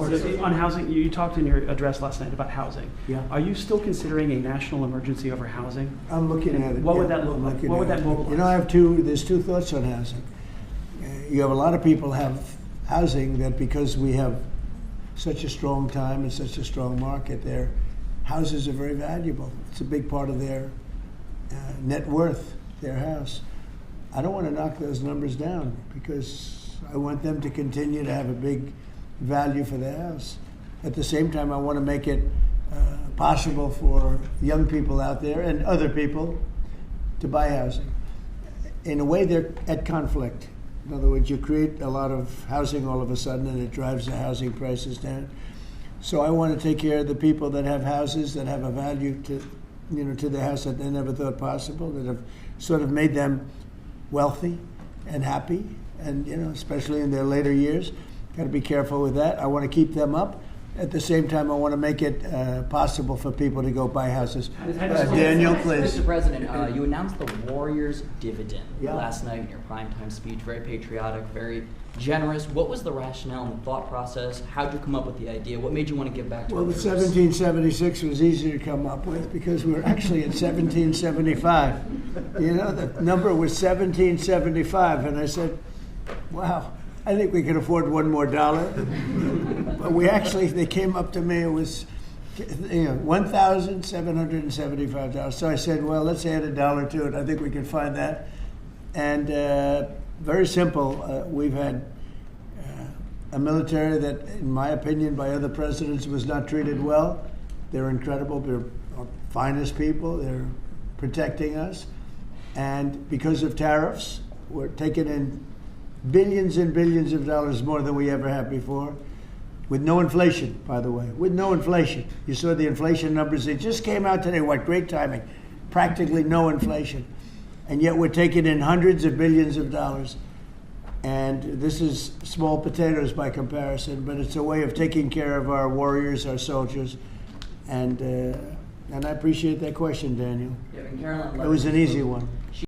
On housing, you talked in your address last night about housing. Yeah. Are you still considering a national emergency over housing? I'm looking at it. What would yeah, that look I'm like? looking What would at that it. mobilize? You know, there's two thoughts on housing. You have a lot of people have housing that because we have such a strong time and such a strong market, their houses are very valuable. It's a big part of their net worth, their house. I don't want to knock those numbers down because I want them to continue to have a big value for their house. At the same time, I want to make it possible for young people out there and other people to buy housing. In a way, they're at conflict. In other words, you create a lot of housing all of a sudden and it drives the housing prices down. So I want to take care of the people that have houses that have a value to their house that they never thought possible, that have sort of made them wealthy and happy, and especially in their later years. Got to be careful with that. I want to keep them up. At the same time, I want to make it possible for people to go buy houses. Daniel, please. Mr. President, you announced the Warriors dividend Yeah. last night in your primetime speech. Very patriotic, very generous. What was the rationale and the thought process? How did you come up with the idea? What made you want to give back to Well, the Warriors? 1776 was easy to come up with because we were actually at 1775. The number was 1775, and I said, wow, I think we can afford one more dollar. But they came up to me, it was $1,775. So I said, well, let's add a dollar to it. I think we can find that. And very simple. We've had a military that, in my opinion, by other presidents, was not treated well. They're incredible. They're our finest people. They're protecting us. And because of tariffs, we're taking in billions and billions of dollars more than we ever have before. With no inflation, by the way. With no inflation. You saw the inflation numbers. They just came out today. What great timing. Practically no inflation. And yet we're taking in hundreds of billions of dollars. And this is small potatoes by comparison, but it's a way of taking care of our warriors, our soldiers. And I appreciate that question, Daniel. Yeah, and Caroline It was an Levitt easy one.